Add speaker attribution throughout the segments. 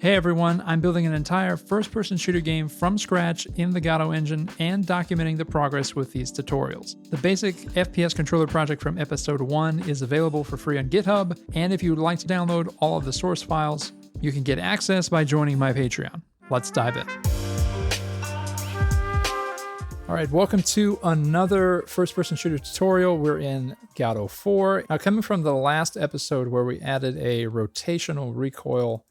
Speaker 1: Hey everyone, I'm building an entire first-person shooter game from scratch in the Godot engine and documenting the progress with these tutorials. The basic FPS controller project from episode 1 is available for free on GitHub, and if you would like to download all of the source files, you can get access by joining my Patreon. Let's dive in. All right, welcome to another first-person shooter tutorial. We're in Godot 4. Now, coming from the last episode where we added a rotational recoil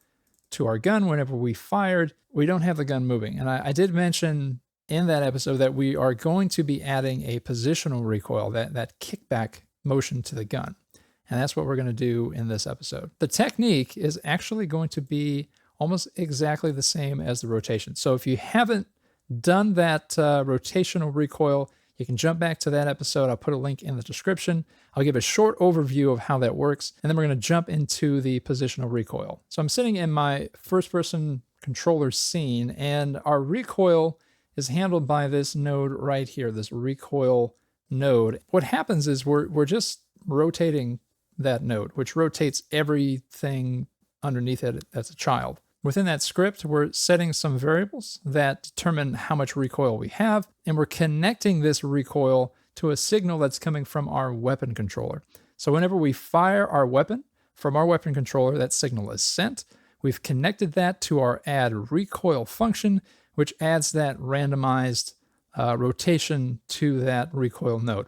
Speaker 1: to our gun whenever we fired, we don't have the gun moving. And I did mention in that episode that we are going to be adding a positional recoil, that kickback motion to the gun. And that's what we're going to do in this episode. The technique is actually going to be almost exactly the same as the rotation. So if you haven't done that rotational recoil, you can jump back to that episode. I'll put a link in the description. I'll give a short overview of how that works, and then we're going to jump into the positional recoil. So I'm sitting in my first-person controller scene, and our recoil is handled by this node right here, this recoil node. What happens is we're just rotating that node, which rotates everything underneath it that's a child. Within that script, we're setting some variables that determine how much recoil we have, and we're connecting this recoil to a signal that's coming from our weapon controller. So whenever we fire our weapon from our weapon controller, that signal is sent. We've connected that to our Add Recoil function, which adds that randomized rotation to that recoil node.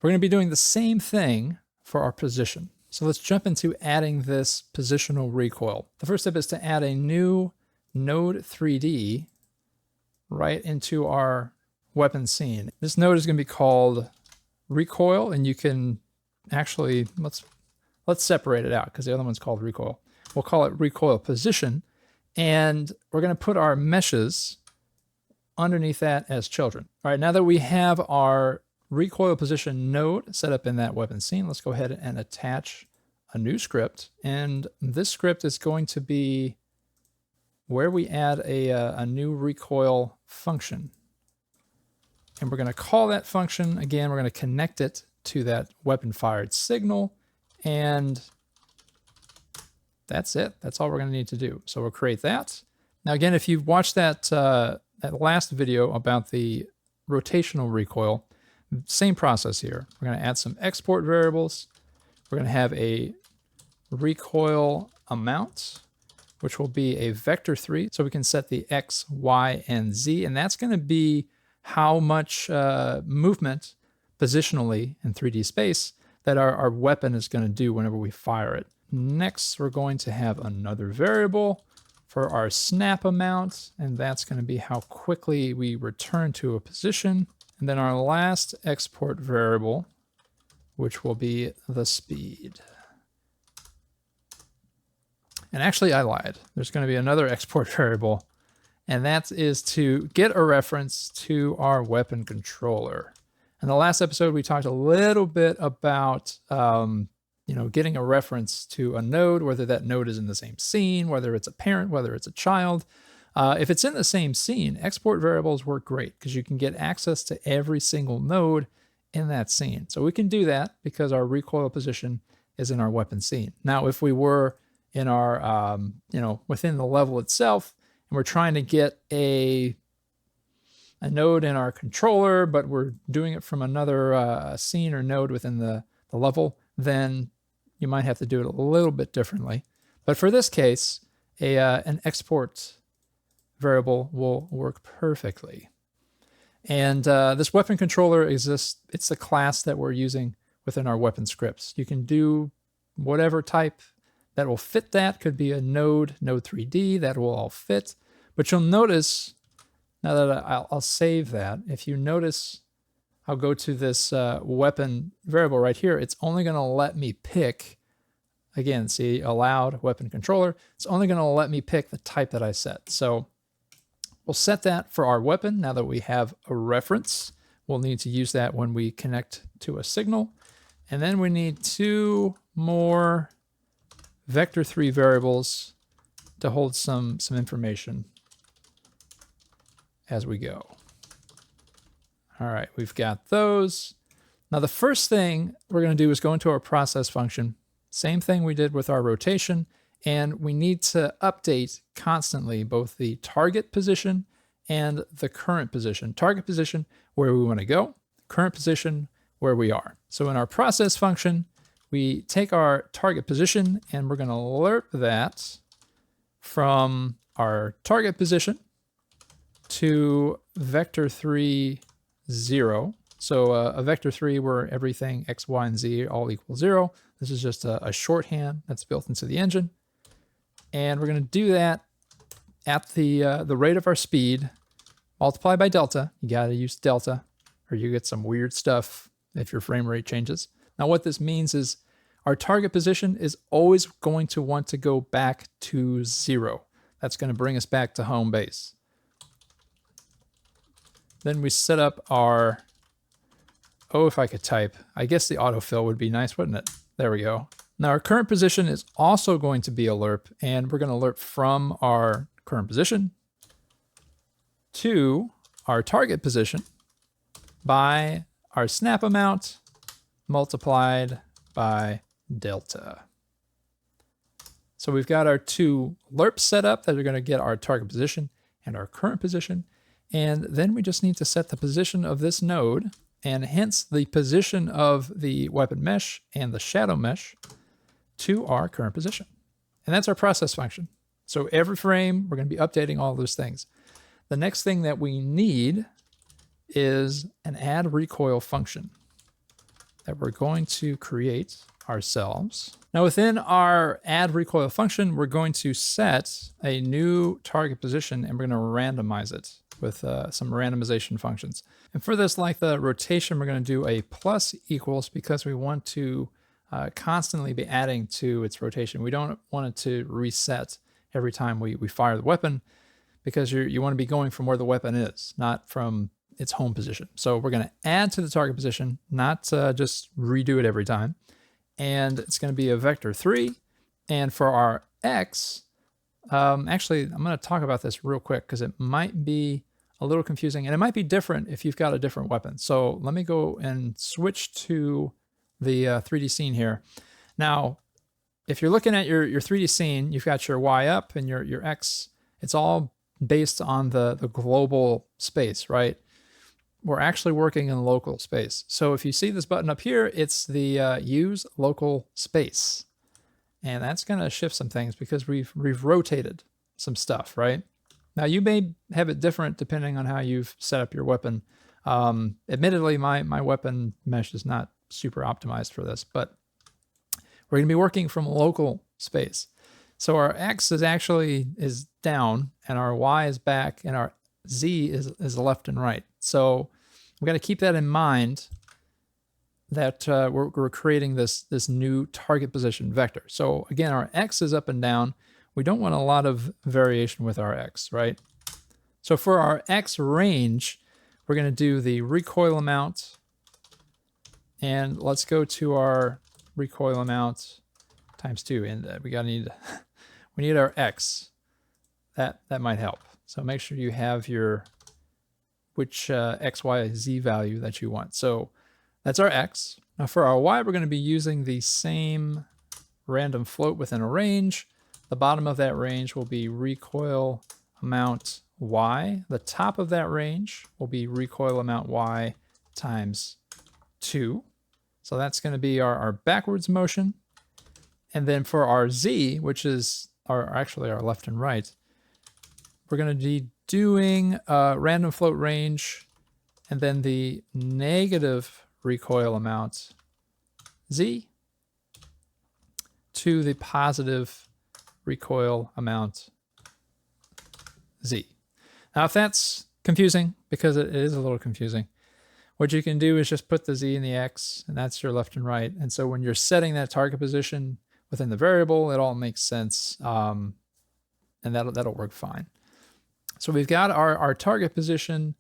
Speaker 1: We're going to be doing the same thing for our position. So let's jump into adding this positional recoil. The first step is to add a new node 3D right into our weapon scene. This node is going to be called recoil, and you can actually, let's separate it out because the other one's called recoil. We'll call it recoil position, and we're going to put our meshes underneath that as children. All right, now that we have our recoil position node set up in that weapon scene, let's go ahead and attach a new script. And this script is going to be where we add a new recoil function. And we're going to call that function, again, we're going to connect it to that weapon fired signal. And that's it. That's all we're going to need to do. So we'll create that. Now, again, if you've watched that last video about the rotational recoil, same process here. We're going to add some export variables. We're going to have a recoil amount, which will be a vector3. So we can set the X, Y, and Z, and that's going to be how much movement positionally in 3D space that our weapon is going to do whenever we fire it. Next, we're going to have another variable for our snap amount, and that's going to be how quickly we return to a position. And then our last export variable, which will be the speed. And actually, I lied. There's going to be another export variable, and that is to get a reference to our weapon controller. In the last episode, we talked a little bit about getting a reference to a node, whether that node is in the same scene, whether it's a parent, whether it's a child. If it's in the same scene, export variables work great because you can get access to every single node in that scene. So we can do that because our recoil position is in our weapon scene. Now, if we were in our, within the level itself, and we're trying to get a node in our controller, but we're doing it from another scene or node within the level, then you might have to do it a little bit differently. But for this case, an export variable will work perfectly. And this weapon controller exists. It's the class that we're using within our weapon scripts. You can do whatever type that will fit that. Could be a node 3D, that will all fit. But you'll notice, now that I'll save that, if you notice, I'll go to this weapon variable right here. It's only going to let me pick, again, see, allowed weapon controller. It's only going to let me pick the type that I set. So we'll set that for our weapon. Now that we have a reference, we'll need to use that when we connect to a signal. And then we need two more vector3 variables to hold some information as we go. All right, we've got those. Now the first thing we're going to do is go into our process function. Same thing we did with our rotation, And we need to update constantly both the target position and the current position. Target position, where we want to go, current position, where we are. So in our process function, we take our target position and we're going to lerp that from our target position to vector3, 0. So a vector3 where everything x, y, and z all equal 0. This is just a shorthand that's built into the engine. And we're going to do that at the rate of our speed, multiplied by delta. You got to use delta, or you get some weird stuff if your frame rate changes. Now what this means is our target position is always going to want to go back to 0. That's going to bring us back to home base. Then we set up our, oh, if I could type, I guess the autofill would be nice, wouldn't it? There we go. Now our current position is also going to be a lerp, and we're going to lerp from our current position to our target position by our snap amount multiplied by delta. So we've got our two lerps set up that are going to get our target position and our current position. And then we just need to set the position of this node, and hence the position of the weapon mesh and the shadow mesh, to our current position. And that's our process function. So every frame, we're going to be updating all those things. The next thing that we need is an add recoil function that we're going to create ourselves. Now within our add recoil function, we're going to set a new target position and we're going to randomize it with some randomization functions. And for this, like the rotation, we're going to do a plus equals because we want to constantly be adding to its rotation. We don't want it to reset every time we fire the weapon, because you want to be going from where the weapon is, not from its home position. So we're going to add to the target position, not just redo it every time. And it's going to be a vector3. And for our x, actually, I'm going to talk about this real quick because it might be a little confusing, and it might be different if you've got a different weapon. So let me go and switch to the 3D scene here. Now, if you're looking at your 3D scene, you've got your Y up and your X. It's all based on the global space, right? We're actually working in local space. So if you see this button up here, it's the use local space. And that's going to shift some things because we've rotated some stuff, right? Now you may have it different depending on how you've set up your weapon. Admittedly, my weapon mesh is not super optimized for this, but we're going to be working from local space. So our X is down and our Y is back and our Z is left and right. So we've got to keep that in mind, that we're creating this new target position vector. So again, our X is up and down. We don't want a lot of variation with our X, right? So for our X range, we're going to do the recoil amount. And let's go to our recoil amount times 2. And we need our X. That might help. So make sure you have your which X, Y, Z value that you want. So that's our X. Now for our Y, we're going to be using the same random float within a range. The bottom of that range will be recoil amount Y. The top of that range will be recoil amount Y times 2. So that's going to be our backwards motion. And then for our Z, which is actually our left and right, we're going to be doing random float range and then the negative recoil amount Z to the positive recoil amount Z. Now, if that's confusing, because it is a little confusing, what you can do is just put the Z and the X, and that's your left and right. And so when you're setting that target position within the variable, it all makes sense, and that'll work fine. So we've got our target position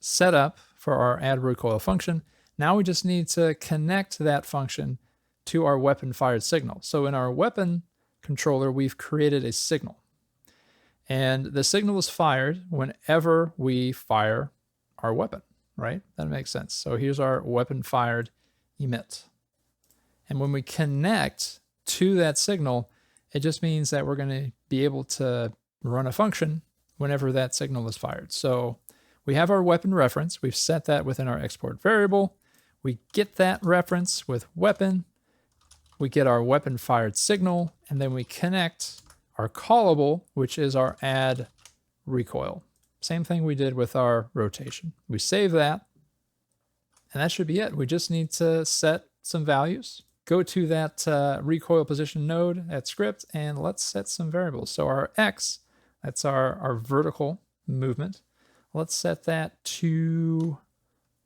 Speaker 1: set up for our add recoil function. Now we just need to connect that function to our weapon fired signal. So in our weapon controller, we've created a signal. And the signal is fired whenever we fire our weapon, right? That makes sense. So here's our weapon fired emit. And when we connect to that signal, It just means that we're going to be able to run a function whenever that signal is fired. So we have our weapon reference. We've set that within our export variable. We get that reference with weapon. We get our weapon fired signal, and then we connect our callable, which is our add recoil. Same thing we did with our rotation. We save that, and that should be it. We just need to set some values. Go to that recoil position node at script, and let's set some variables. So our X, that's our vertical movement. Let's set that to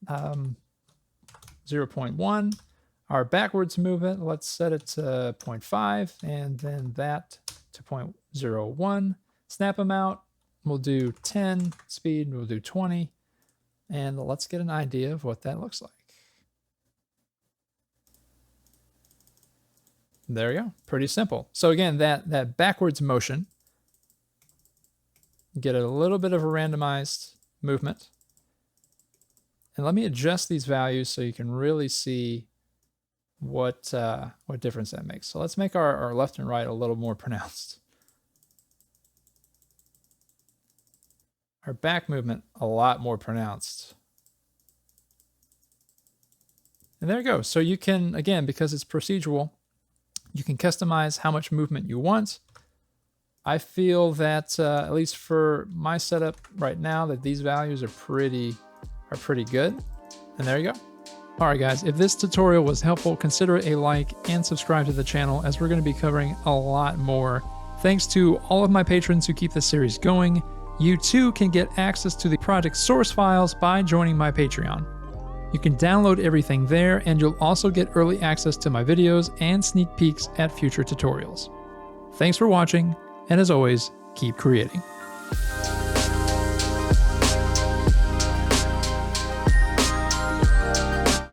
Speaker 1: 0.1. Our backwards movement, let's set it to 0.5, and then that to 0.01. Snap them out. We'll do 10 speed, we'll do 20, and let's get an idea of what that looks like. There you go, pretty simple. So again, that backwards motion, get a little bit of a randomized movement. And let me adjust these values so you can really see what difference that makes. So let's make our left and right a little more pronounced. Our back movement a lot more pronounced. And there you go. So you can, again, because it's procedural, you can customize how much movement you want. I feel that, at least for my setup right now, that these values are pretty good. And there you go. All right, guys, if this tutorial was helpful, consider a like and subscribe to the channel, as we're going to be covering a lot more. Thanks to all of my patrons who keep this series going. You too can get access to the project source files by joining my Patreon. You can download everything there, and you'll also get early access to my videos and sneak peeks at future tutorials. Thanks for watching, and as always, keep creating.